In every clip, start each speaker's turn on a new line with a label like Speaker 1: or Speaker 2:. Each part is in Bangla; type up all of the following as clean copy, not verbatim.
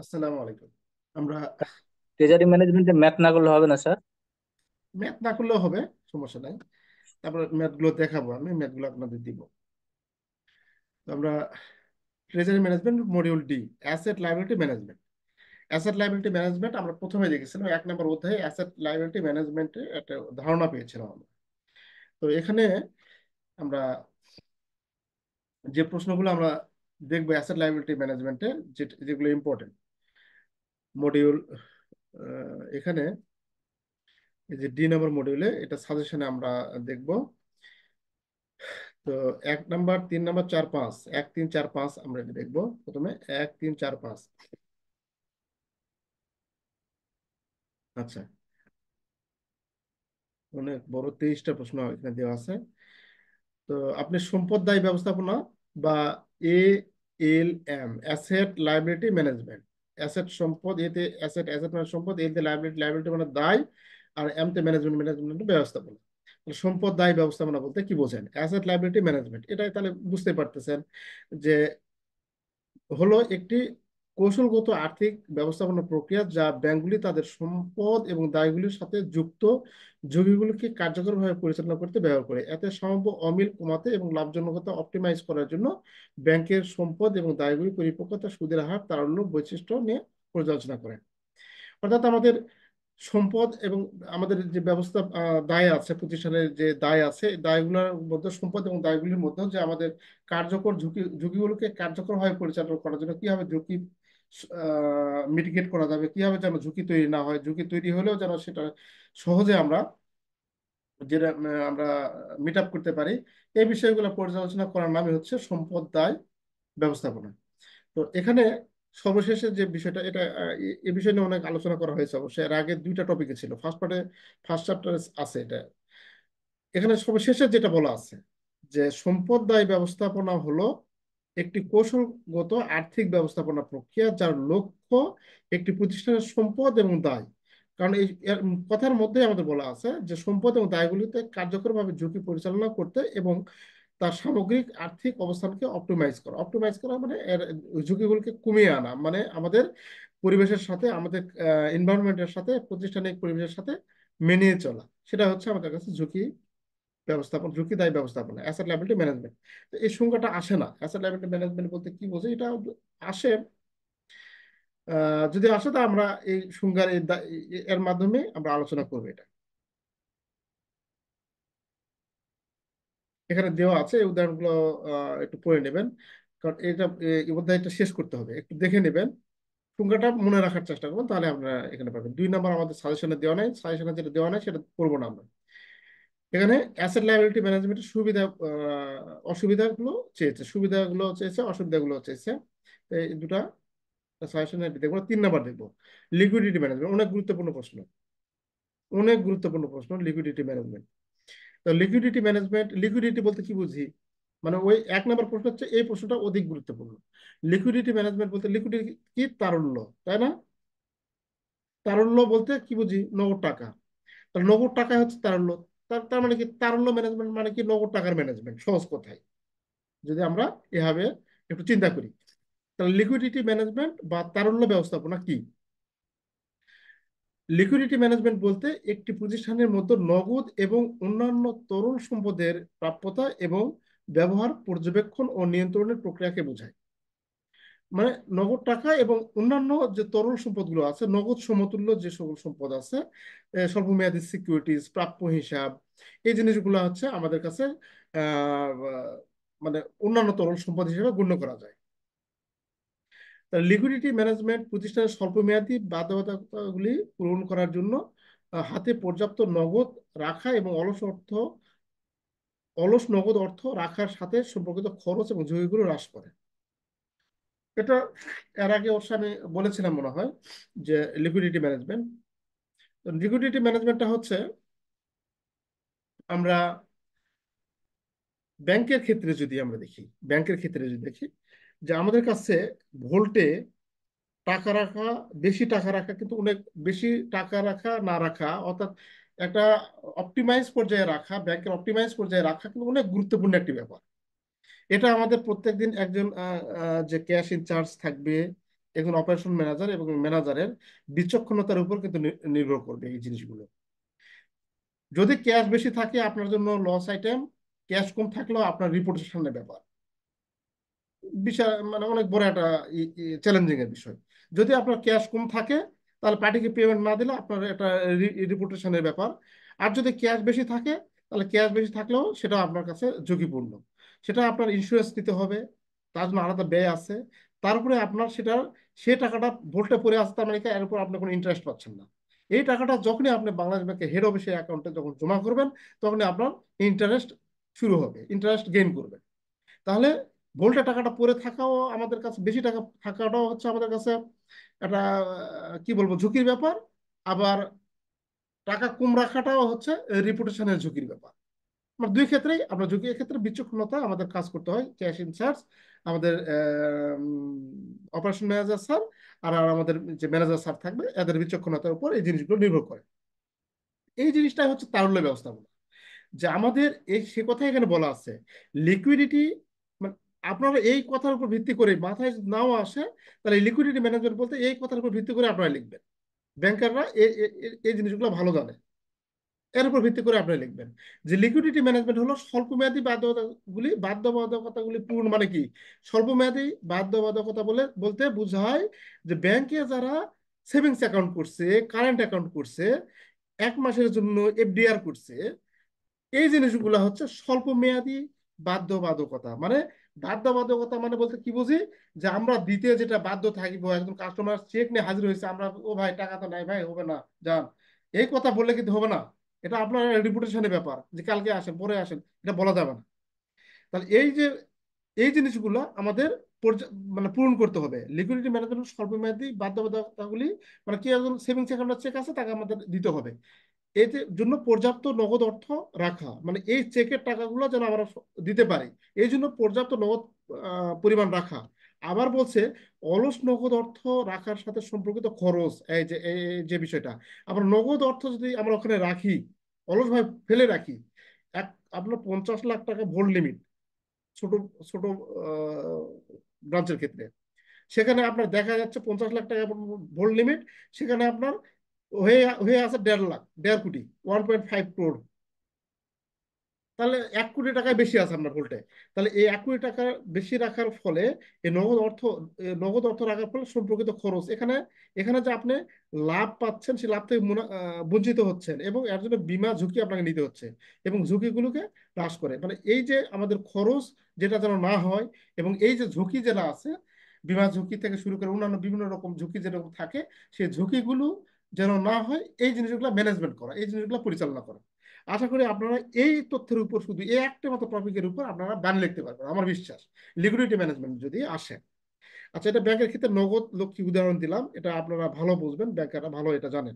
Speaker 1: আসসালামু আলাইকুম। আমরা
Speaker 2: ট্রেজারি ম্যানেজমেন্টে ম্যাথ না করলে হবে না স্যার?
Speaker 1: ম্যাথ না করলেও হবে, সমস্যা নাই। তারপর ম্যাথ গুলো দেখাবো, আমি ম্যাথ গুলো আপনাদের দিব। তো আমরা treasury management module D, asset liability management. Asset liability management আমরা প্রথমে দেখেছিলাম, 1 নম্বর অধ্যায়ে অ্যাসেট লাইবিলিটি ম্যানেজমেন্টে একটা ধারণা পেয়েছিলাম আমরা। তো এখানে আমরা যে প্রশ্নগুলো আমরা দেখবো অ্যাসেট লাইবিলিটি ম্যানেজমেন্টে, যেগুলো ইম্পর্টেন্ট মডিউল, এখানে এই যে ডি নম্বর মডিউলে এটা সাজেশনে আমরা দেখব। তো 1 নম্বর, 3 নম্বর, 4, 5, 1, 3, 4, 5 আমরা এটা দেখবো প্রথমে। 1, 3, 4, 5। আচ্ছা, অনেক বড় 23টা প্রশ্ন এখানে দেওয়া আছে। তো আপনি সম্পদ দায়ী ব্যবস্থাপনা বা A L M, asset liability management. Asset সম্পদ, এতে অ্যাসেট, অ্যাসেট মানে সম্পদ, এতে লাইবিলিটি, লাইবিলিটি মানে দায়, আর এম তে ম্যানেজমেন্ট, ম্যানেজমেন্ট ব্যবস্থাপনা। তাহলে সম্পদ দায়ী ব্যবস্থাপনা বলতে কি বোঝেন? অ্যাসেট লাইবিলিটি ম্যানেজমেন্ট, এটাই তাহলে বুঝতে পারতেছেন যে হলো একটি কৌশলগত আর্থিক ব্যবস্থাপনা প্রক্রিয়া যা ব্যাংকগুলি তাদের সম্পদ এবং দায়গুলির সাথে যুক্ত ঝুঁকিগুলোকে কার্যকরভাবে পরিচালনা করতে ব্যবহার করে। এতে সম্ভাব্য অমিল কমাতে এবং লাভজনকতা অপটিমাইজ করার জন্য ব্যাংকের সম্পদ এবং দায়গুলি পরিপক্কতা, সুদের হার, তারল্য বৈশিষ্ট্য নিয়ে পর্যালোচনা করে। অর্থাৎ আমাদের সম্পদ এবং আমাদের যে ব্যবস্থা, দায় আছে, প্রতিষ্ঠানের যে দায় আছে, এই দায়গুলোর মধ্যে, সম্পদ এবং দায়গুলির মধ্যে যে আমাদের কার্যকর ঝুঁকিগুলোকে কার্যকরভাবে পরিচালনা করার জন্য কিভাবে ঝুঁকি মিটিগেট করা যাবে, কিভাবে যেন ঝুঁকি তৈরি না হয়, ঝুঁকি তৈরি হলেও যেন সেটা সহজে আমরা যেটা আমরা মিট আপ করতে পারি, এই বিষয়গুলো পর্যালোচনা করার নামই হচ্ছে সম্পদ দায় ব্যবস্থাপনা। তো এখানে সর্বশেষে যে বিষয়টা, এটা এ বিষয় নিয়ে অনেক আলোচনা করা হয়েছে অবশ্যই। এর আগে 2টা টপিকে ছিল, ফার্স্ট পার্টে, ফার্স্ট চ্যাপ্টারে আছে এটা। এখানে সর্বশেষে যেটা বলা আছে যে সম্পদ দায় ব্যবস্থাপনা হলো একটি কৌশলগত আর্থিক ব্যবস্থাপনা প্রক্রিয়া যার লক্ষ্য একটি প্রতিষ্ঠানের সম্পদ এবং দায়, কারণ এই এর কথার মধ্যে আমাদের বলা আছে যে সম্পদ এবং দায়গুলিতে কার্যকরভাবে ঝুঁকি পরিচালনা করতে এবং তার সামগ্রিক আর্থিক অবস্থানকে অপটিমাইজ করা। অপটিমাইজ করা মানে এর ঝুঁকিগুলোকে কমিয়ে আনা, মানে আমাদের পরিবেশের সাথে, আমাদের এনভায়রনমেন্টের সাথে, প্রাতিষ্ঠানিক পরিবেশের সাথে মেনিয়ে চলা। সেটা হচ্ছে আমাদের কাছে ঝুঁকি ব্যবস্থাপনা, ঝুঁকি দায়ী ব্যবস্থাপনা, অ্যাসেট লায়াবিলিটি ম্যানেজমেন্ট। তো এই সংজ্ঞাটা আসে না, অ্যাসেট লায়াবিলিটি ম্যানেজমেন্ট বলতে কি বোঝে এটা আসে। যদি আসে তা আমরা এই সংজ্ঞার এর মাধ্যমে আমরা আলোচনা করবো এটা। এখানে দেওয়া আছে এই উদাহরণগুলো, একটু পড়ে নেবেন, কারণ এটা এই অধ্যায়টা শেষ করতে হবে, একটু দেখে নেবেন, সংজ্ঞাটা মনে রাখার চেষ্টা করবেন, তাহলে আমরা এখানে পাবেন। 2 নম্বর আমাদের সাজেশনে দেওয়া নাই, সাজেশনে যেটা দেওয়া নাই সেটা পড়বো না আমরা। এখানে অ্যাসেট লায়াবিলিটি ম্যানেজমেন্টের সুবিধা, অসুবিধাগুলো চেয়েছে, সুবিধাগুলো চেয়েছে, অসুবিধাগুলো চেয়েছে। তো এই দুটা সাজেশনে দেখবো। 3 নম্বর দেখবো লিকুইডিটি ম্যানেজমেন্ট, অনেক গুরুত্বপূর্ণ প্রশ্ন, অনেক গুরুত্বপূর্ণ প্রশ্ন লিকুইডিটি ম্যানেজমেন্ট। তো লিকুইডিটি ম্যানেজমেন্ট, লিকুইডিটি বলতে কি বুঝি, মানে ওই 1 নম্বর প্রশ্ন হচ্ছে, এই প্রশ্নটা অধিক গুরুত্বপূর্ণ। লিকুইডিটি ম্যানেজমেন্ট বলতে, লিকুইডিটি কি, তারল্য, তাই না? তারল্য বলতে কি বুঝি? নগদ টাকা। তাহলে নগদ টাকা হচ্ছে তারল্য। তার মানে কি, তারল্য ম্যানেজমেন্ট মানে কি? নগদ টাকার ম্যানেজমেন্ট, সহজ কথায় যদি আমরা এভাবে একটু চিন্তা করি। তাহলে লিকুইডিটি ম্যানেজমেন্ট বা তারল্য ব্যবস্থাপনা কি? লিকুইডিটি ম্যানেজমেন্ট বলতে একটি প্রতিষ্ঠানের মধ্যে নগদ এবং অন্যান্য তরল সম্পদের প্রাপ্যতা এবং ব্যবহার পর্যবেক্ষণ ও নিয়ন্ত্রণের প্রক্রিয়াকে বোঝায়। মানে নগদ টাকা এবং অন্যান্য যে তরল সম্পদগুলো আছে, নগদ সমতুল্য যে সকল সম্পদ আছে, স্বল্পমেয়াদী সিকিউরিটিজ, প্রাপ্য হিসাব, এই জিনিসগুলো হচ্ছে আমাদের কাছে আহ, মানে অন্যান্য তরল সম্পদ হিসেবে গণ্য করা যায়। লিকুইডিটি ম্যানেজমেন্ট প্রতিষ্ঠানের স্বল্পমেয়াদী বাধ্যবাধকতাগুলি পূরণ করার জন্য হাতে পর্যাপ্ত নগদ রাখা এবং অলস নগদ অর্থ রাখার সাথে সম্পর্কিত খরচ এবং ঝুঁকিগুলো হ্রাস করে। এটা এর আগে অবশ্য আমি বলেছিলাম মনে হয়, যে লিকুইডিটি ম্যানেজমেন্ট, লিকুইডিটি ম্যানেজমেন্টটা হচ্ছে আমরা ব্যাংকের ক্ষেত্রে যদি আমরা দেখি, ব্যাংকের ক্ষেত্রে যদি দেখি যে আমাদের কাছে ভোল্টে টাকা রাখা, বেশি টাকা রাখা, কিন্তু অনেক বেশি টাকা রাখা না রাখা, অর্থাৎ একটা অপটিমাইজ পর্যায়ে রাখা, ব্যাংকের অপটিমাইজ পর্যায়ে রাখা কিন্তু অনেক গুরুত্বপূর্ণ একটি ব্যাপার। এটা আমাদের প্রত্যেকদিন একজন যে ক্যাশ ইনচার্জ থাকবে, একজন অপারেশন ম্যানেজার এবং ম্যানেজারের বিচক্ষণতার উপর কিন্তু নির্ভর করবে এই জিনিসগুলো। যদি ক্যাশ বেশি থাকে আপনার জন্য লস আইটেম, ক্যাশ কম থাকলেও আপনার রিপোর্টেশনের ব্যাপার বিশাল, মানে অনেক বড় একটা চ্যালেঞ্জিং এর বিষয়। যদি আপনার ক্যাশ কম থাকে তাহলে পার্টিকে পেমেন্ট না দিলে আপনার একটা রিপুটেশনের ব্যাপার। আর যদি ক্যাশ বেশি থাকে তাহলে ক্যাশ বেশি থাকলেও সেটা আপনার কাছে ঝুঁকিপূর্ণ, সেটা আপনার ইন্স্যুরেন্স দিতে হবে, তার জন্য আলাদা ব্যয় আছে। তারপরে আপনার সেটা, সে টাকাটা ভোল্টে পড়ে আসতে আমেরিকা, এর উপর আপনি কোনো ইন্টারেস্ট পাচ্ছেন না। এই টাকাটা যখনই আপনি বাংলাদেশ ব্যাংকের হেড অফিসের অ্যাকাউন্টে যখন জমা করবেন তখনই আপনার ইন্টারেস্ট শুরু হবে, ইন্টারেস্ট গেইন করবে। তাহলে ভোল্টে টাকাটা পড়ে থাকাও আমাদের কাছে, বেশি টাকা থাকাটাও হচ্ছে আমাদের কাছে একটা কি বলবো ঝুঁকির ব্যাপার। আবার টাকা কম রাখাটাও হচ্ছে রিপুটেশনের ঝুঁকির ব্যাপার। আমার দুই ক্ষেত্রেই আমরা ঝুঁকি, এক্ষেত্রে বিচক্ষণতা আমাদের কাজ করতে হয়। ক্যাশ ইনচার্জ আমাদের অপারেশন ম্যানেজার স্যার আর আমাদের যে ম্যানেজার স্যার থাকবে এদের বিচক্ষণতার উপর এই জিনিসগুলো নির্ভর করে। এই জিনিসটাই হচ্ছে তারল্য ব্যবস্থাপনা। যে আমাদের এই সে কথা এখানে বলা আছে লিকুইডিটি, মানে আপনারা এই কথার উপর ভিত্তি করে মাথায় যদি নাও আসে তাহলে লিকুইডিটি ম্যানেজমেন্ট বলতে এই কথার উপর ভিত্তি করে আপনারা লিখবেন। ব্যাংকাররা এই জিনিসগুলো ভালো জানে, এর উপর ভিত্তি করে আপনি লিখবেন যে লিকুইডিটি ম্যানেজমেন্ট হলো স্বল্পমেয়াদী বাধ্যবাধকতাগুলি পূরণ। মানে কি স্বল্পমেয়াদী বাধ্যবাধকতা বলে বলতে বোঝায় যে ব্যাংকে যারা সেভিংস অ্যাকাউন্ট করছে, কারেন্ট অ্যাকাউন্ট করছে, 1 মাসের জন্য এফডিআর করছে, এই জিনিসগুলো হচ্ছে স্বল্প মেয়াদী বাধ্যবাধকতা। মানে বাধ্যবাধকতা মানে বলতে কি বুঝি, যে আমরা দিতে যেটা বাধ্য থাকিব। একজন কাস্টমার চেক নিয়ে হাজির হয়েছে, আমরা ও ভাই টাকা তো নাই ভাই, হবে না, যান, এই কথা বললে কিন্তু হবে না। এটা আপনার রিপুটেশনের ব্যাপার, যে কালকে আসেন পরে আসেন, এটা বলা যাবে না। তাহলে এই যে এই জিনিসগুলো আমাদের মানে পূরণ করতে হবে। লিকুইডিটি ম্যানেজমেন্ট স্বল্পমেয়াদী বাধ্যবাধকতাগুলি, মানে কি একজন সেভিংস অ্যাকাউন্টের চেক আছে তাকে আমাদের দিতে হবে। এতে জন্য পর্যাপ্ত নগদ অর্থ রাখা, মানে এই চেকের টাকাগুলো যেন আমরা দিতে পারি, এই জন্য পর্যাপ্ত নগদ পরিমাণ রাখা। আবার বলছে অলস নগদ অর্থ রাখার সাথে সম্পর্কিত খরচ, এই যে বিষয়টা, আমরা নগদ অর্থ যদি আমরা ওখানে রাখি, অলস ভাবে ফেলে রাখি, এক আপনার 50 লাখ টাকা ভোল্ট লিমিট ছোট ছোট ব্রাঞ্চের ক্ষেত্রে, সেখানে আপনার দেখা যাচ্ছে 50 লাখ টাকা ভোল্ট লিমিট, সেখানে আপনার হয়ে হয়ে আছে 1.5 লাখ, 1.5 কোটি, 1.5 crore। তাহলে 1 কোটি টাকায় বেশি আছে আপনার ভোল্টে। তাহলে এই 1 কোটি টাকা বেশি রাখার ফলে এই নগদ অর্থ রাখার ফলে সম্পর্কিত খরচ, এখানে এখানে যে আপনি লাভ পাচ্ছেন সেই লাভ থেকে বঞ্চিত হচ্ছেন, এবং এর জন্য বীমা ঝুঁকি আপনাকে নিতে হচ্ছে, এবং ঝুঁকিগুলোকে হ্রাস করে। মানে এই যে আমাদের খরচ যেটা যেন না হয়, এবং এই যে ঝুঁকি যেটা আছে, বীমা ঝুঁকি থেকে শুরু করে অন্যান্য বিভিন্ন রকম ঝুঁকি যেরকম থাকে, সেই ঝুঁকিগুলো যেন না হয় এই জিনিসগুলো ম্যানেজমেন্ট করা, এই জিনিসগুলো পরিচালনা করা। আশা করি আপনারা এই তথ্যের উপর, শুধু এই একটা মতো টপিকের উপর আপনারা বান লিখতে পারবেন আমার বিশ্বাস, লিকুইডিটি ম্যানেজমেন্ট যদি আসে। আচ্ছা, এটা ব্যাংকের ক্ষেত্রে নগদ লক্ষ্মী উদাহরণ দিলাম, এটা আপনারা ভালো বুঝবেন, ব্যাংকাররা ভালো এটা জানেন।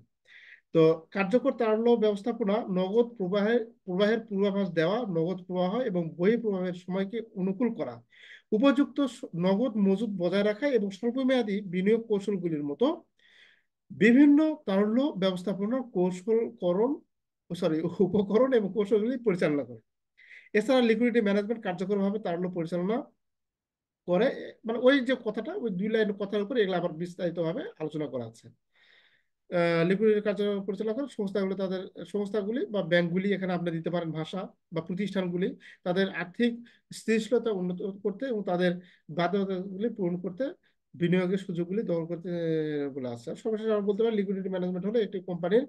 Speaker 1: তো কার্যকর তারল্য ব্যবস্থাপনা নগদ প্রবাহের পূর্বাভাস দেওয়া, নগদ প্রবাহ এবং বহি প্রবাহের সময়কে অনুকূল করা, উপযুক্ত নগদ মজুদ বজায় রাখা এবং স্বল্পমেয়াদী বিনিয়োগ কৌশলগুলির মতো বিভিন্ন তারল্য ব্যবস্থাপনার উপকরণ এবং কৌশলগুলি পরিচালনা করে। এছাড়া লিকুইডিটি ম্যানেজমেন্ট কার্যকরভাবে তারল্য পরিচালনা করে, মানে ওই যে কথাটা, ওই 2 লাইন কথার উপরে এগুলো আবার বিস্তারিতভাবে আলোচনা করা আছে। লিকুইডিটি কার্য পরিচালনা করে সংস্থাগুলি বা ব্যাংকগুলি, এখানে আপনি দিতে পারেন ভাষা, বা প্রতিষ্ঠানগুলি তাদের আর্থিক স্থিতিশীলতা উন্নত করতে এবং তাদের বাধ্যবাধকতাগুলি পূরণ করতে বিনিয়োগের সুযোগগুলি দখল করতে বলে আছে। সর্বশেষ আমরা বলতে পারি লিকুইডিটি ম্যানেজমেন্ট হলো একটি কোম্পানির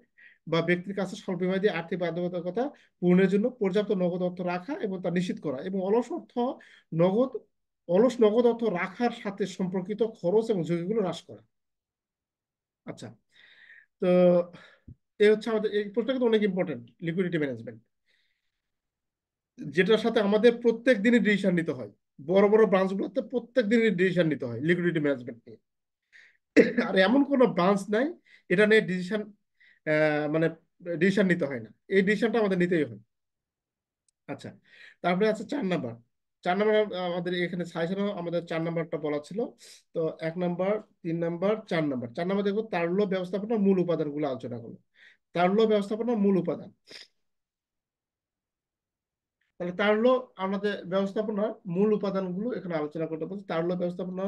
Speaker 1: বা ব্যক্তির কাছে স্বল্পমেয়াদী আর্থিক বাধ্যবাধকতা পূরণের জন্য পর্যাপ্ত নগদ অর্থ রাখা এবং তা নিশ্চিত করা, এবং নগদ নগদ অর্থ রাখার সাথে সম্পর্কিত খরচ এবং ঝুঁকিগুলো হ্রাস করা। আচ্ছা, তো এই হচ্ছে আমাদের এই প্রশ্নটা কিন্তু অনেক ইম্পর্টেন্ট, লিকুইডিটি ম্যানেজমেন্ট, যেটার সাথে আমাদের প্রত্যেক দিনই ডিসিশন নিতে হয়। বড় বড় ব্রাঞ্চগুলোতে প্রত্যেক দিনই ডিসিশন নিতে হয় লিকুইডিটি ম্যানেজমেন্ট নিয়ে। আর এমন কোনো ব্রাঞ্চ নাই এটা নিয়ে মানে ডিসিশন নিতে হয় না, এই ডিসিশনটা আমাদের নিতেই হয়। আচ্ছা, তারপরে আছে 4 নাম্বার। 4 নাম্বার আমাদের এখানে সাজেশনে আমাদের 4 নাম্বারটা বলা ছিল। তো 1 নাম্বার, 3 নাম্বার, 4 নাম্বার, 4 নাম্বার দেখো তারল্য ব্যবস্থাপনার মূল উপাদানগুলো আলোচনা করলো। তারল্য ব্যবস্থাপনার মূল উপাদান, তাহলে তারল্য আমাদের ব্যবস্থাপনার মূল উপাদানগুলো এখানে আলোচনা করতে পারছি। তারল্য ব্যবস্থাপনা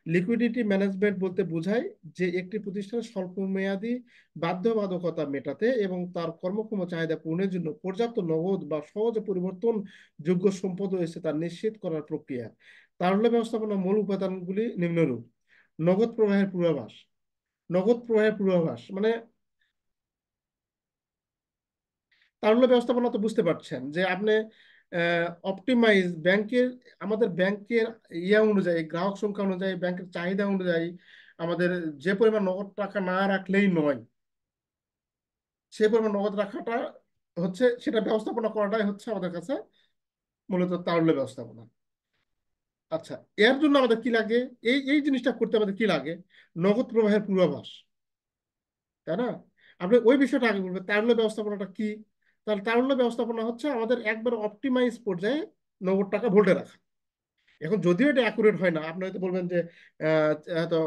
Speaker 1: লিকুইডিটি ম্যানেজমেন্ট বলতে বোঝায় যে একটি প্রতিষ্ঠানের স্বল্প মেয়াদী বাধ্যবাধকতা মেটাতে এবং তার কর্মক্ষম চাহিদা পূরণের জন্য পর্যাপ্ত নগদ বা সহজে পরিবর্তন যোগ্য সম্পদ রয়েছে তা নিশ্চিত করার প্রক্রিয়া। তারল্য ব্যবস্থাপনার মূল উপাদানগুলি নিম্নরূপ: নগদ প্রবাহের পূর্বাভাস। নগদ প্রবাহের পূর্বাভাস মানে তারল্য ব্যবস্থাপনা তো বুঝতে পারছেন যে আপনি অপটিমাইজ ব্যাংকের, আমাদের ব্যাংকের অনুযায়ী, গ্রাহক সংখ্যা অনুযায়ী, ব্যাংকের চাহিদা অনুযায়ী আমাদের যে পরিমাণ নগদ টাকা না রাখলেই নয়, সে পরিমাণ নগদ রাখাটা হচ্ছে, সেটা ব্যবস্থাপনা করাটাই হচ্ছে আমাদের কাছে মূলত তারল্য ব্যবস্থাপনা। আচ্ছা, এর জন্য আমাদের কি লাগে? এই এই জিনিসটা করতে আমাদের কি লাগে? নগদ প্রবাহের পূর্বাভাস, তাই না? আপনি ওই বিষয়টা আগে বলবেন, তারল্য ব্যবস্থাপনাটা কি। তাহলে তারল্য ব্যবস্থাপনা হচ্ছে আমাদের একবার অপটিমাইজ পর্যায়ে নগদ টাকা ভোল্টে রাখা। এখন যদিও এটা অ্যাকুরেট হয় না, আপনি হয়তো বলবেন যে হয়তো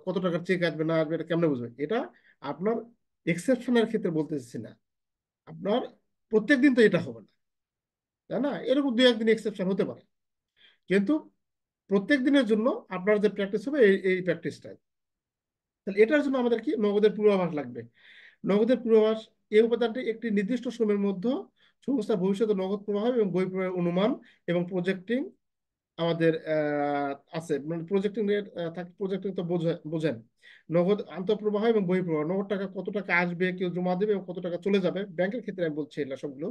Speaker 1: কত টাকার চেক আসবে না আসবে এটা কেমনে বুঝবেন? এটা আপনার এক্সেপশনের ক্ষেত্রে বলতেছি না, আপনার প্রত্যেক দিন তো এটা হবে না, তাই না? এরকম দু একদিন এক্সেপশন হতে পারে, কিন্তু প্রত্যেক দিনের জন্য আপনার যে প্র্যাকটিস হবে এই এই প্র্যাকটিসটাই। তাহলে এটার জন্য আমাদের কি নগদের পূর্বাভাস লাগবে। নগদের পূর্বাভাস এই উপাদানটি একটি নির্দিষ্ট সময়ের মধ্যে সংস্থার ভবিষ্যতে নগদ প্রবাহ এবং বই প্রবাহের অনুমান এবং প্রজেক্টিং আমাদের আছে। মানে প্রজেক্টিং রেট থাকে, প্রজেক্টিং তো বোঝেন। নগদ আন্তঃপ্রবাহ এবং বহিঃপ্রবাহ, নগদ টাকা কত টাকা আসবে, কেউ জমা দেবে এবং কত টাকা চলে যাবে, ব্যাংকের ক্ষেত্রে আমি বলছি এগুলো সবগুলো।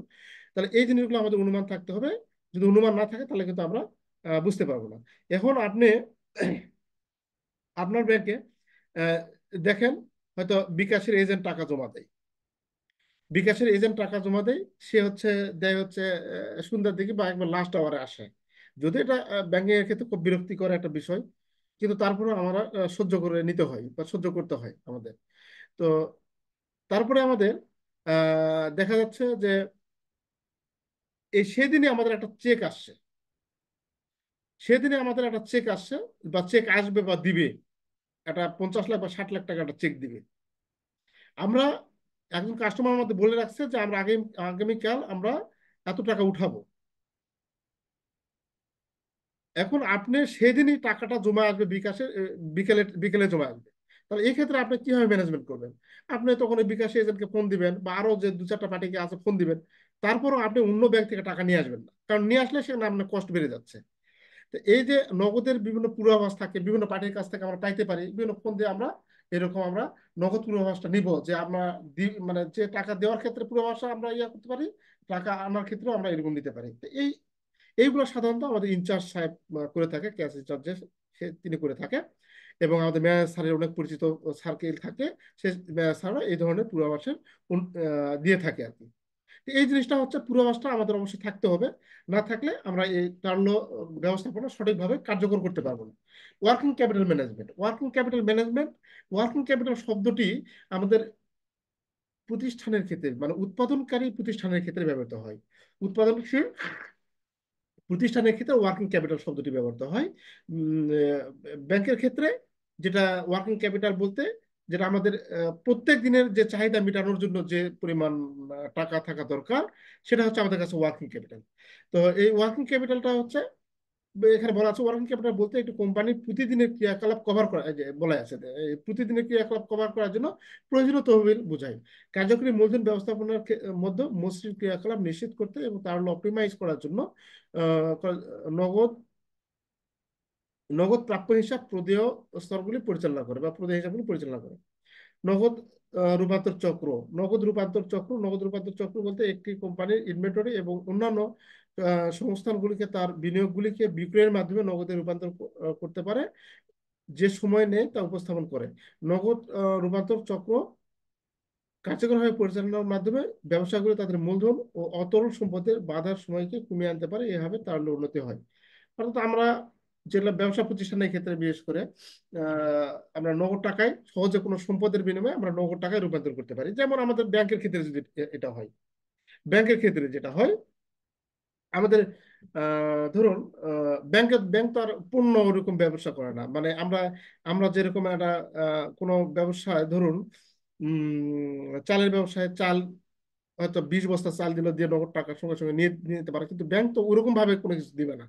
Speaker 1: তাহলে এই জিনিসগুলো আমাদের অনুমান থাকতে হবে। যদি অনুমান না থাকে তাহলে কিন্তু আমরা বুঝতে পারবো না। এখন আপনি আপনার ব্যাংকে আহ, দেখেন, হয়তো বিকাশের এজেন্ট টাকা জমা দেয়, বিকাশের এজেন্ট টাকা জমা দেয়, সে হচ্ছে দেয় হচ্ছে সন্ধ্যার দিকে বা একবার লাস্ট আওয়ারে আসে। যদি এটা ব্যাংকিং এর ক্ষেত্রে খুব বিরক্তিকর একটা বিষয়, কিন্তু তারপরে আমরা সহ্য করে নিতে হয় বা সহ্য করতে হয় আমাদের। তো তারপরে আমাদের দেখা যাচ্ছে যে এই সেদিনে আমাদের একটা চেক আসছে, সেদিনে আমাদের একটা চেক আসছে বা চেক আসবে বা দিবে, একটা 50 লাখ বা 60 লাখ টাকা একটা চেক দিবে। আমরা একজন কাস্টমার মধ্যে বলে রাখছে যে আমরা আগামীকাল আমরা এত টাকা উঠাবো। এখন আপনি সেদিনই টাকাটা জমা আসবে বিকাশে, বিকেলে বিকেলে জমা আসবে। তাহলে এই ক্ষেত্রে আপনি কিভাবে ম্যানেজমেন্ট করবেন? আপনি তখন ওই বিকাশে এজেন্টকে ফোন দিবেন বা আরো যে দু চারটা পার্টিকে আছে ফোন দিবেন, তারপরও আপনি অন্য ব্যাংক থেকে টাকা নিয়ে আসবেন না, কারণ নিয়ে আসলে সেখানে আপনার কষ্ট বেড়ে যাচ্ছে। তো এই যে নগদের বিভিন্ন পূর্বাভাস থাকে, বিভিন্ন পার্টির কাছ থেকে আমরা পাইতে পারি, বিভিন্ন ফোন দিয়ে আমরা এরকম আমরা নগদ পূর্বাভাসটা নিব, যে আমরা মানে যে টাকা দেওয়ার ক্ষেত্রে পূর্বাভাসটা আমরা ইয়া করতে পারি, টাকা আনার ক্ষেত্রেও আমরা এরকম নিতে পারি। তো এইগুলো সাধারণত আমাদের ইনচার্জ সাহেব করে থাকে, ক্যাশ ইনচার্জে তিনি করে থাকে। এবং আমাদের মেয়র স্যারের অনেক পরিচিত সার্কেল থাকে, সে মেয়র স্যাররা এই ধরনের পূর্বাভাসের দিয়ে থাকে আর কি। তো এই জিনিসটা হচ্ছে, পূর্বাভাসটা আমাদের অবশ্যই থাকতে হবে, না থাকলে আমরা এই টার্ন ব্যবস্থাপনা সঠিকভাবে কার্যকর করতে পারবো না। Working capital management, working capital management, working capital শব্দটি আমাদের প্রতিষ্ঠানের ক্ষেত্রে মানে উৎপাদনকারী প্রতিষ্ঠানের ক্ষেত্রে ব্যবহৃত হয়। উৎপাদনশীল প্রতিষ্ঠানের ক্ষেত্রে ওয়ার্কিং ক্যাপিটাল শব্দটি ব্যবহৃত হয়। ব্যাংকের ক্ষেত্রে যেটা ওয়ার্কিং ক্যাপিটাল বলতে, যেটা আমাদের প্রত্যেক দিনের যে চাহিদা মেটানোর জন্য যে পরিমাণ টাকা থাকা দরকার, সেটা হচ্ছে আমাদের কাছে ওয়ার্কিং ক্যাপিটাল। তো এই ওয়ার্কিং ক্যাপিটালটা হচ্ছে, এখানে বলা আছে ওয়ার্কিং ক্যাপিটাল বলতে একটি কোম্পানির প্রতিদিনের ক্রিয়াকলাপ কভার করা, এই যে বলা আছে এই প্রতিদিনের ক্রিয়াকলাপ কভার করার জন্য প্রয়োজনীয় তহবিল বোঝায়। কার্যকরী মূলধন ব্যবস্থাপনার মধ্যে মসৃণ ক্রিয়াকলাপ নিশ্চিত করতে এবং তার অপটিমাইজ করার জন্য নগদ নগদ প্রাপ্য হিসাব প্রদেয় স্তরগুলি পরিচালনা করে বা প্রদেয় হিসাবগুলি পরিচালনা করে। নগদ রূপান্তর চক্র, নগদ রূপান্তর চক্র, নগদ রূপান্তর চক্র বলতে একটি কোম্পানির ইনভেন্টরি এবং অন্যান্য সংস্থানগুলিকে তার বিনিয়োগগুলিকে বিক্রয়ের মাধ্যমে নগদে রূপান্তর করতে পারে, যে সময় নেই তা উপস্থাপন করে। নগদ রূপান্তর চক্র কার্যকরভাবে পরিচালনার মাধ্যমে ব্যবসাগুলো তাদের মূলধন ও অতরল সম্পদের বাধার সময়কে কমিয়ে আনতে পারে, এভাবে তার উন্নতি হয়। অর্থাৎ আমরা যেগুলো ব্যবসা প্রতিষ্ঠানের ক্ষেত্রে বিশেষ করে আমরা নগদ টাকায় সহজে কোনো সম্পদের বিনিময়ে আমরা নগদ টাকায় রূপান্তর করতে পারি। যেমন আমাদের ব্যাংকের ক্ষেত্রে যদি এটা হয়, ব্যাংকের ক্ষেত্রে যেটা হয় আমাদের ধরুন ব্যাংক তো আর পূর্ণ ওরকম ব্যবসা করে না। মানে আমরা আমরা যেরকম একটা কোনো ব্যবসায় ধরুন চালের ব্যবসায় চাল হয়তো 20 বস্তা চাল দিল, দিয়ে নগদ টাকার সঙ্গে সঙ্গে নিয়ে নিয়ে নিতে পারে, কিন্তু ব্যাংক তো ওরকম ভাবে কোনো কিছু দিবে না।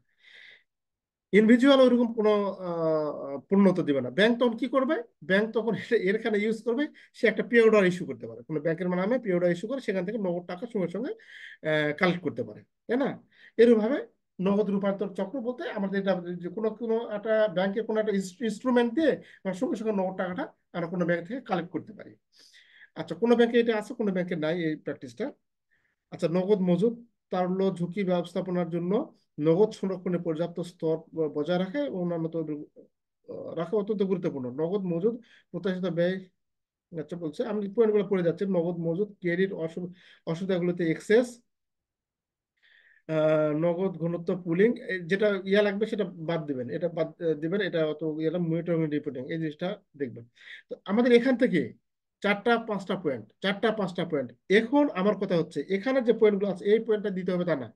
Speaker 1: ইন্ডিভিজুয়াল ওইরকম কোনো পূর্ণত দিবে না। ব্যাংক তখন কি করবে? ব্যাংক তখন এখানে ইউজ করবে, সে একটা পে অর্ডার ইস্যু করতে পারে, কোনো ব্যাংকের নামে পে অর্ডার ইস্যু করে সেখান থেকে নগদ টাকা সঙ্গে সঙ্গে কালেক্ট করতে পারে, তাই না? এরকম ভাবে নগদ রূপান্তর চক্র বলতে আমাদের এটা যে কোনো কোনো একটা ব্যাংকে কোনো একটা ইনস্ট্রুমেন্ট দিয়ে আমরা সঙ্গে সঙ্গে নগদ টাকাটা আমরা কোনো ব্যাংক থেকে কালেক্ট করতে পারি। আচ্ছা, কোনো ব্যাংকে এটা আছে, কোনো ব্যাংকে নাই এই প্র্যাকটিসটা। আচ্ছা, নগদ মজুদ তারল্য ঝুঁকি ব্যবস্থাপনার জন্য নগদ সংরক্ষণের পর্যাপ্ত স্তর বজায় রাখা এবং অন্যান্য রাখা অত্যন্ত গুরুত্বপূর্ণ। নগদ মজুদ প্রত্যাশিত ব্যয়, আচ্ছা বলছে, আমি পয়েন্টগুলো পড়ে যাচ্ছি। নগদ মজুদ ক্রেডিট অসুবিধাগুলোতে এক্সেস, নগদ ঘনত্ব পুলিং, যেটা ইয়া লাগবে সেটা বাদ দিবেন, এটা বাদ দিবেন, এটা অত ইয়া মনিটরিং রিপোর্টিং, এই জিনিসটা দেখবেন। তো আমাদের এখান থেকে 4-5টা পয়েন্ট, 4-5টা পয়েন্ট। এখন আমার কথা হচ্ছে এখানে যে পয়েন্টগুলো আছে এই পয়েন্টটা দিতে হবে তা না,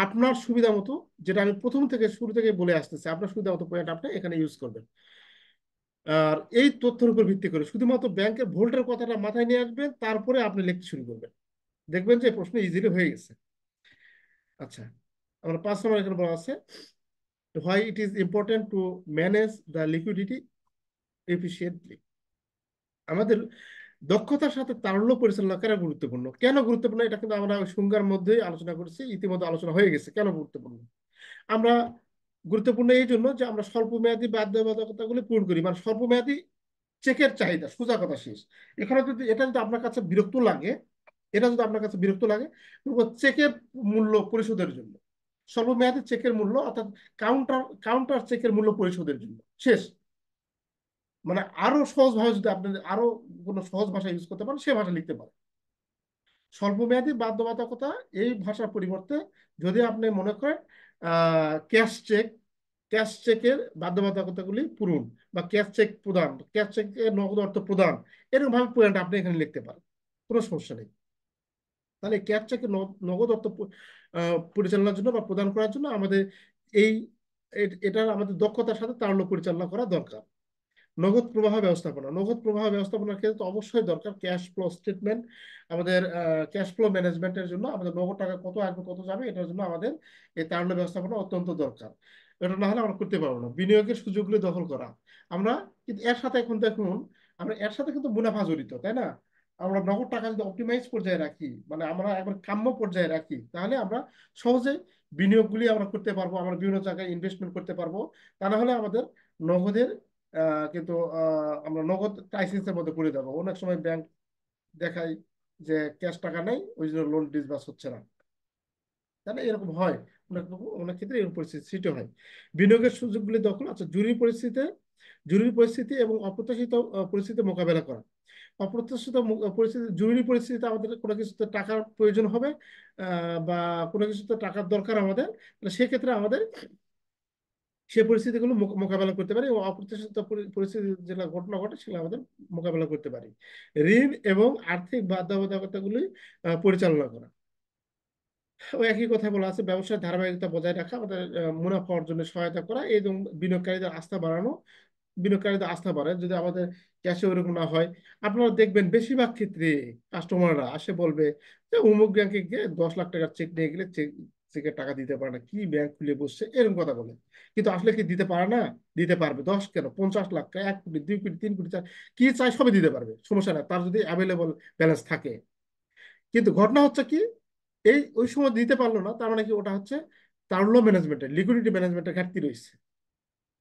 Speaker 1: আপনার সুবিধা মতো, যেটা আমি প্রথম থেকে শুরু থেকে বলে আসতেছি, আপনার সুবিধা মতো পয়েন্ট আপনি এখানে ইউজ করবেন। আর এই তথ্যের উপর ভিত্তি করে শুধুমাত্র ব্যাংকের ভোল্টের কথাটা মাথায় নিয়ে আসবেন, তারপরে আপনি লিখতে শুরু করবেন, দেখবেন যে প্রশ্ন ইজিলি হয়ে গেছে। আচ্ছা, আমরা 5 নম্বর এখানে বলা আছে, why it is important to manage the liquidity efficiently। আমাদের দক্ষতার সাথে তারল্য পরিচালনা কেন গুরুত্বপূর্ণ? কেন গুরুত্বপূর্ণ এটা কিন্তু আমরা সংজ্ঞার মধ্যেই আলোচনা করেছি, ইতিমধ্যে আলোচনা হয়ে গেছে কেন গুরুত্বপূর্ণ। আমরা গুরুত্বপূর্ণ এই জন্য যে আমরা স্বল্প মেয়াদী বাধ্যবাধকতাগুলি পূরণ করি, মানে স্বল্প মেয়াদী চেকের চাহিদা, সোজা কথা শেষ। এখানে যদি এটা যদি আপনার কাছে বিরক্ত লাগে, এটা যদি আপনার কাছে বিরক্ত লাগে, চেকের মূল্য পরিশোধের জন্য, স্বল্প মেয়াদী চেকের মূল্য অর্থাৎ কাউন্টার কাউন্টার চেকের মূল্য পরিশোধের জন্য শেষ। মানে আরো সহজ ভাবে যদি আপনি আরো কোনো সহজ ভাষা ইউজ করতে পারেন, সে ভাষা লিখতে পারেন। স্বল্পমেয়াদী বাধ্যবাধকতা এই ভাষার পরিবর্তে যদি আপনি মনে করেন ক্যাশ চেক, ক্যাশ চেকের বাধ্যবাধকতাগুলি পূরণ, বা ক্যাশ চেক প্রদান, ক্যাশ চেকের নগদ অর্থ প্রদান, এরকম ভাবে পয়েন্ট আপনি এখানে লিখতে পারেন, কোনো সমস্যা নেই। তাহলে ক্যাশ চেকের নগদ অর্থ পরিচালনার জন্য বা প্রদান করার জন্য আমাদের এই এটার আমাদের দক্ষতার সাথে তারল্য পরিচালনা করা দরকার। নগদ প্রবাহ ব্যবস্থাপনা, নগদ প্রবাহ ব্যবস্থাপনার ক্ষেত্রে তো অবশ্যই দরকার ক্যাশ ফ্লো স্টেটমেন্ট। আমাদের ক্যাশ ফ্লো ম্যানেজমেন্টের জন্য আমাদের নগদ টাকা কত আসবে কত যাবে এটার জন্য আমাদের এই তারল্য ব্যবস্থাপনা অত্যন্ত দরকার। এটা না হলে আমরা করতে পারবো না। বিনিয়োগের সুযোগগুলো দখল করা, আমরা কিন্তু এর সাথে এখন দেখুন, আমরা এর সাথে কিন্তু মুনাফা জড়িত, তাই না? আমরা নগদ টাকা যদি অপটিমাইজ পর্যায়ে রাখি, মানে আমরা একবার কাম্য পর্যায়ে রাখি, তাহলে আমরা সহজে বিনিয়োগগুলি আমরা করতে পারবো, আমরা বিভিন্ন জায়গায় ইনভেস্টমেন্ট করতে পারবো। তা না হলে আমাদের নগদের কিন্তু আমরা নগদ ক্রাইসিসের মধ্যে পড়ে যাবো। অনেক সময় ব্যাংক দেখায় যে ক্যাশ টাকা নেই, ওই জন্য লোন ডিসবার্স হচ্ছে না, তাই না? এরকম হয়, অনেক অনেক ক্ষেত্রে এরকম পরিস্থিতি সৃষ্টি হয়। বিনিয়োগের সুযোগগুলি দখল, আচ্ছা জরুরি পরিস্থিতি এবং অপ্রত্যাশিত পরিস্থিতি মোকাবেলা করা। অপ্রত্যাশিত পরিস্থিতি, জরুরি পরিস্থিতিতে আমাদের কোনো কিছুতে টাকার প্রয়োজন হবে, বা কোনো কিছুতে টাকার দরকার আমাদের, তাহলে সেক্ষেত্রে আমাদের সে পরিস্থিতিগুলো মোকাবেলা করতে পারি, এবং অপ্রত্যাশিত পরিস্থিতি যেটা ঘটনা ঘটে সেগুলো আমাদের মোকাবেলা করতে পারি। ঋণ এবং আর্থিক বাধ্যবাধকতাগুলি পরিচালনা করা, ওই একই কথা বলা আছে। ব্যবসায় ধারাবাহিকতা বজায় রাখা, আমাদের মুনাফা অর্জনে সহায়তা করা এবং বিনিয়োগকারীদের আস্থা বাড়ানো। বিনিয়োগকারীদের আস্থা বাড়ে যদি আমাদের ক্যাশে ওরকম না হয়। আপনারা দেখবেন বেশিরভাগ ক্ষেত্রে কাস্টমাররা আসে বলবে যে অমুক ব্যাংকে গিয়ে 10 লাখ টাকার চেক নিয়ে গেলে চেকের টাকা দিতে পারে না, কি ব্যাংক খুলে বসছে, এরকম কথা বলে। কিন্তু আসলে কি দিতে পারে না? দিতে পারবে। 10 কেন, 50 লাখ, 1 কোটি, 2 কোটি, 3 কোটি, কি চাই সবই দিতে পারবে, সমস্যা না, তার যদি অ্যাভেলেবল ব্যালেন্স থাকে। কিন্তু ঘটনা হচ্ছে কি, এই ওই সময় দিতে পারলো না, তার মানে কি ওটা হচ্ছে তারল্য ম্যানেজমেন্টের, লিকুইডিটি ম্যানেজমেন্টের ঘাটতি রয়েছে,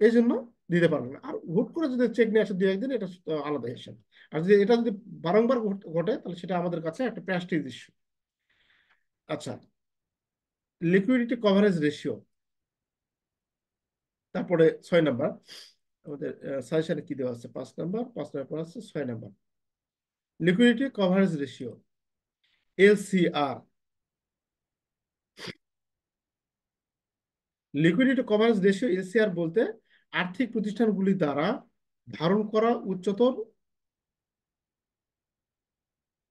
Speaker 1: এই জন্য দিতে পারবে না। আর হুট করে যদি চেক নিয়ে আসে 2 একদিন, এটা আলাদা হিসাব। আর যদি এটা যদি বারংবার ঘটে, তাহলে সেটা আমাদের কাছে একটা প্রেস্টিজ ইস্যু। আচ্ছা, লিকুইডিটি কভারেজ রেশিও, তারপরে 6 নম্বর আমাদের সাজেশনে কি দেওয়া আছে, 5 নম্বর, 5 নম্বর পর আছে 6 number, liquidity coverage ratio, LCR. Liquidity coverage ratio LCR বলতে আর্থিক প্রতিষ্ঠানগুলি দ্বারা ধারণ করা উচ্চতর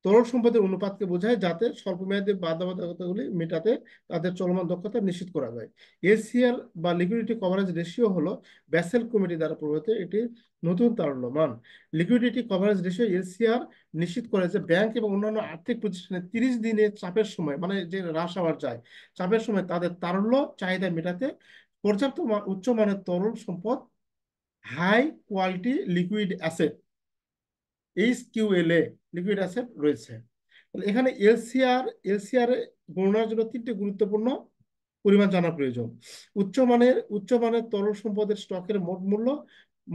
Speaker 1: তরল সম্পদের অনুপাতকে বোঝায়, যাতে স্বল্পমেয়াদী বাধ্যবাধকতাগুলি মেটাতে তাদের চলমান দক্ষতা নিশ্চিত করা যায়। এসিএল বা লিকুইডিটি কভারেজ রেশিও হলো ব্যাসেল কমিটি দ্বারা প্রভাবিত একটি নতুন তারল্যমান। লিকুইডিটি কভারেজ রেশিও এলসিআর নিশ্চিত করে যে ব্যাংক এবং অন্যান্য আর্থিক প্রতিষ্ঠানে 30 দিনের চাপের সময়, মানে যে হ্রাস হওয়ার যায় চাপের সময়, তাদের তারল্য চাহিদা মেটাতে পর্যাপ্ত উচ্চমানের তরল সম্পদ, high quality liquid asset, HQLA liquid asset রয়েছে। এখানে এলসিআর গণনার জন্য তিনটি গুরুত্বপূর্ণ পরিমাণ জানা প্রয়োজন। উচ্চমানের তরল সম্পদের স্টকের মোট মূল্য,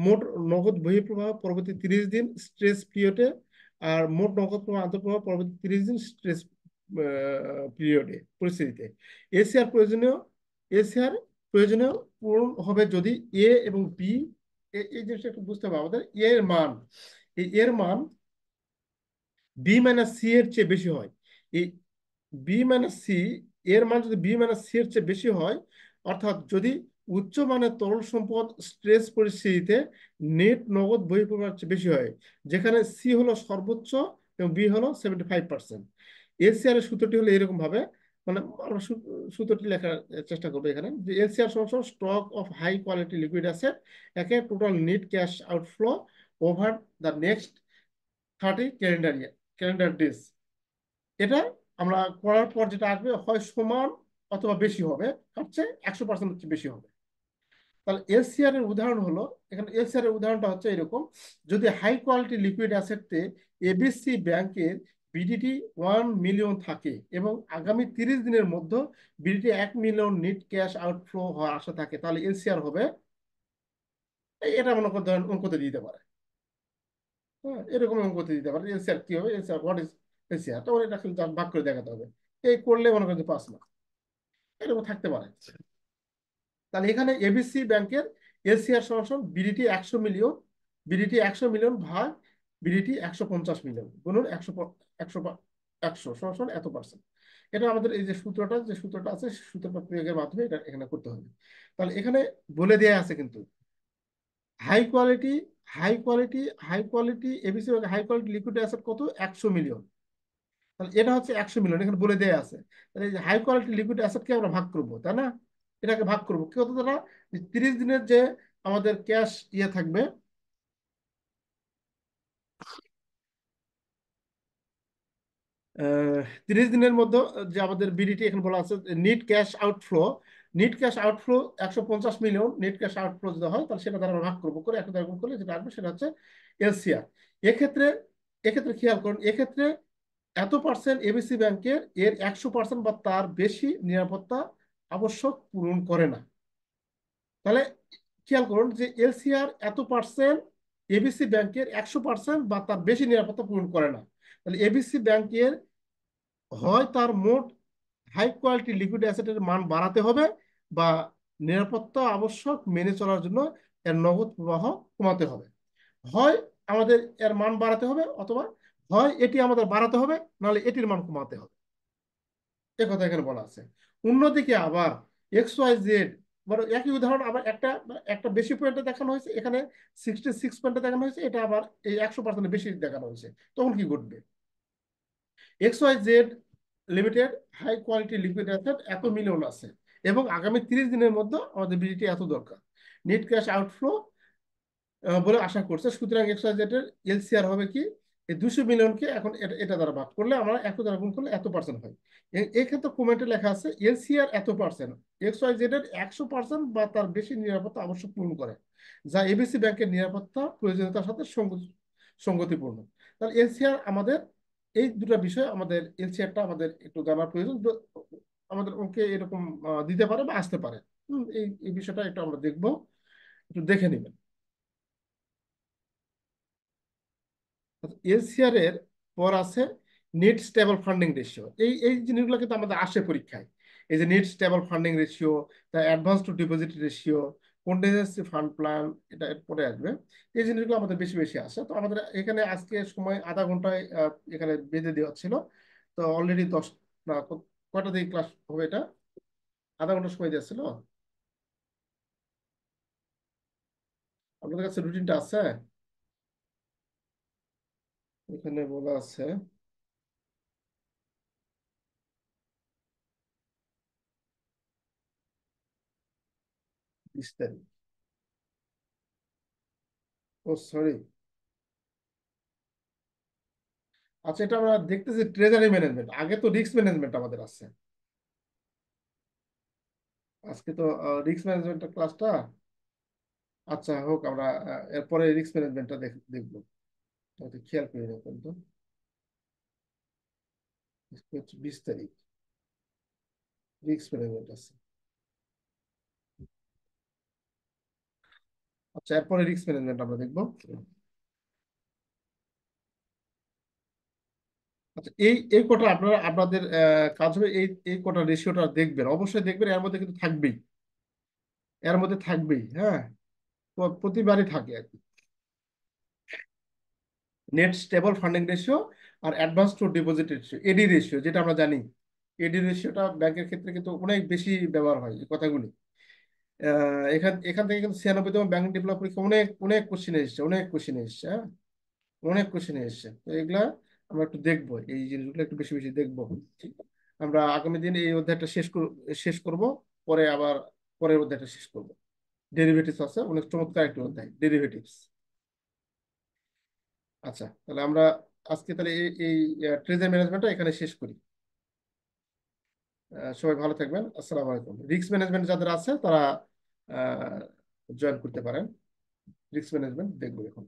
Speaker 1: মোট নগদ বহিঃপ্রবাহ পরবর্তী 30 দিন স্ট্রেস পিরিয়ডে, আর মোট নগদ প্রবাহ আন্তঃপ্রবাহ পরবর্তী 30 দিন স্ট্রেস পিরিয়ডে পরিস্থিতিতে। এসিআর প্রয়োজনীয় এসিআর প্রয়োজনীয় পূরণ হবে যদি এ এবং বি, এই জিনিসটা একটু বুঝতে হবে আমাদের। এর মান, এর মান বি মাইনাস সি এর চেয়ে বেশি হয়। এই বি মাইনাস সি, এর মান যদি বি মাইনাস সি এর চেয়ে বেশি হয়, অর্থাৎ যদি উচ্চমানের তরল সম্পদ স্ট্রেস পরিস্থিতিতে নেট নগদ বহিঃপ্রবাহের চেয়ে বেশি হয়, যেখানে সি হলো সর্বোচ্চ এবং বি হলো 75%। এলসিআর এর সূত্রটি হলো এরকম ভাবে, মানে আমরা সূত্রটি লেখার চেষ্টা করবো এখানে, যে এলসিআর সমান stock of high quality liquid asset একে total net cash outflow over the next 30 calendar days. এটা আমরা করার পর যেটা আসবে হয় সমান অথবা বেশি হবে, তার চেয়ে 100% বেশি হবে। তাহলে এলসিআর এর উদাহরণ হলো, এখানে এলসিআর এর উদাহরণটা হচ্ছে এরকম: যদি হাই কোয়ালিটি লিকুইড অ্যাসেটে এবিসি ব্যাংকের বিডিটি 1 মিলিয়ন থাকে এবং আগামী 30 দিনের মধ্যে BDT 1 million net cash outflow হওয়ার আশা থাকে, তাহলে এলসিআর হবে, এটা মনে করে ধরেন অঙ্কতে দিতে পারে। হ্যাঁ, এরকম অঙ্কতে দিতে পারে এলসিআর কি হবে, এলসিআর হোয়াট ইজ এলসিআর, তখন এটা খালি ভাগ করে দেখাতে হবে। এই করলে মনে করেন যে 5 মার্ক এরকম থাকতে পারে। তাহলে এখানে এবিসি ব্যাংকের এলসিআর সমান বিডিটি 100 মিলিয়ন, বিডিটি 100 মিলিয়ন ভাগ বিডিটি 150 মিলিয়ন গুণন 100 সমান এত পার্সেন্ট। এটা আমাদের এই যে সূত্রটা আছে, সূত্রটা প্রয়োগের মাধ্যমে এটা এখানে করতে হবে। তাহলে এখানে বলে দেয়া আছে কিন্তু high quality high quality ABC high quality liquid asset কত, 100 মিলিয়ন। তাহলে এটা হচ্ছে 100 মিলিয়ন, এখানে বলে দেয়া আছে। তাহলে এই যে হাই কোয়ালিটি লিকুইড অ্যাসেটকে আমরা ভাগ করবো, তাই না? এটাকে ভাগ করবো কত দ্বারা? 30 দিনের যে আমাদের ক্যাশ ইয়ে থাকবে, 30 দিনের মধ্যে যে আমাদের বিডিটি এখানে বলা আছে net cash outflow, net cash outflow 150 million net cash outflow যদি হয়, তাহলে সেটা দ্বারা আমরা ভাগ করবো, করে একটা দ্বারা গুণ করলে যেটা আসবে সেটা হচ্ছে এলসিআর। এক্ষেত্রে এক্ষেত্রে খেয়াল করুন, এক্ষেত্রে এত পার্সেন্ট এবিসি ব্যাংকের এর 100% বা তার বেশি নিরাপত্তা আবশ্যক পূরণ করে না। তাহলে খেয়াল করুন যে এলসিআর এত পার্সেন্ট এবিসি ব্যাংকের 100% বা তার বেশি নিরাপত্তা পূরণ করে না। তাহলে এবিসি ব্যাংকের হয় তার মোট হাই কোয়ালিটি লিকুইড অ্যাসেটের মান বাড়াতে হবে, বা নিরাপত্তা আবশ্যক মেনে চলার জন্য এর নগদ প্রবাহ কমাতে হবে। হয় আমাদের এর মান বাড়াতে হবে, অথবা হয় এটি আমাদের বাড়াতে হবে, নাহলে এটির মান কমাতে হবে। এ কথা এখানে বলা আছে। অন্যদিকে আবার এক্স ওয়াই জেড, মানে একই উদাহরণ আবার একটা একটা বেশি পয়েন্টে দেখানো হয়েছে, এখানে 66 পয়েন্টে দেখানো হয়েছে, এটা আবার এই 100% বেশি দেখানো হয়েছে। তখন কি ঘটবে? X Y Z limited high quality liquid asset এত মিলিয়ন আছে এবং আগামী 30 দিনের মধ্যে আমাদের বিডিটি এত দরকার, নেট ক্যাশ আউটফ্লো বলে আশা করছে। সুতরাং এক্স ওয়াই জেড এর এলসিআর হবে কি, এই 200 মিলিয়নকে এখন এটা এটা দ্বারা ভাগ করলে, আমরা এত দ্বারা গুণ করলে এত পার্সেন্ট হয়। এক্ষেত্রে কমেন্টে লেখা আছে এলসিআর এত পার্সেন্ট এক্স ওয়াই জেড এর 100% বা তার বেশি নিরাপত্তা আবশ্যক পূরণ করে, যা এবিসি ব্যাংকের নিরাপত্তা প্রয়োজনীয়তার সাথে সঙ্গতিপূর্ণ। তাহলে এলসিআর আমাদের এই দুটো বিষয়, আমাদের এলসিআরটা আমাদের একটু জানার প্রয়োজন। আমাদের অঙ্কে এরকম দিতে পারে বা আসতে পারে। এই এই বিষয়টা একটু আমরা দেখবো, একটু দেখে নেবেন। এলসিআর এর পর আছে নেট স্টেবল ফান্ডিং রেশিও। এই এই জিনিসগুলো কিন্তু আমাদের আসে পরীক্ষায়। এই যে নেট স্টেবল ফান্ডিং রেশিও, তা advance to deposit ratio, contingency fund plan, এটা পরে আসবে। এই জিনিসগুলো আমাদের বেশি বেশি আসে। তো আমাদের এখানে আজকে সময় আধা ঘন্টায় এখানে বেঁধে দেওয়া ছিল। তো অলরেডি 10 না কয়টা দিয়ে ক্লাস হবে এটা? আধা ঘন্টা সময় দেওয়া ছিল। আপনাদের কাছে রুটিনটা আছে? এখানে বলা আছে বিস্তারিত। ও সরি। আচ্ছা, এটা আমরা দেখতেছি ট্রেজারি ম্যানেজমেন্ট, আগে তো রিস্ক ম্যানেজমেন্ট আমাদের আছে। আজকে তো রিস্ক ম্যানেজমেন্টের ক্লাসটা। আচ্ছা হোক, আমরা এরপরে রিস্ক ম্যানেজমেন্টটা দেখবো। ওটা খেয়াল করি না কিন্তু। আজকে হচ্ছে 20 তারিখ, রিস্ক ম্যানেজমেন্ট আছে। আচ্ছা, এরপরে রিস্ক ম্যানেজমেন্ট আমরা দেখবো। আচ্ছা, এই এই কটা আপনারা আপনাদের কাজ হবে, এই এই কটা রেশিওটা দেখবেন, অবশ্যই দেখবেন, এর মধ্যে কিন্তু থাকবেই, এর মধ্যে থাকবেই, হ্যাঁ। প্রতিবারই থাকে আর কি। নেট স্টেবল ফান্ডিং রেশিও আর advance to deposit ratio, AD ratio, যেটা আমরা জানি। এডি রেশিওটা ব্যাংকের ক্ষেত্রে কিন্তু অনেক বেশি ব্যবহার হয় এই কথাগুলি। এখান এখান থেকে কিন্তু 96তম ব্যাংক ডিপ্লোমা পরীক্ষা অনেক অনেক কোশ্চেন এসেছে, অনেক কোশ্চেন এসেছে, হ্যাঁ। অনেক কোশ্চেন এসেছে, তো এগুলা আমরা একটু দেখবো, এই জিনিসগুলো একটু বেশি বেশি দেখবো। ঠিক। আমরা আগামী দিন এই অধ্যায়টা শেষ করব, পরে আবার পরের অধ্যায়টা শেষ করব। ডেরিভেটিভস আছে, অনেক চমৎকার একটি অধ্যায় ডেরিভেটিভস। আচ্ছা, তাহলে আমরা আজকে তাহলে এই এই ট্রেজারি ম্যানেজমেন্টটা এখানে শেষ করি। সবাই ভালো থাকবেন, আসসালামু আলাইকুম। রিস্ক ম্যানেজমেন্ট যাদের আছে তারা জয়েন করতে পারেন। রিস্ক ম্যানেজমেন্ট দেখবো এখন।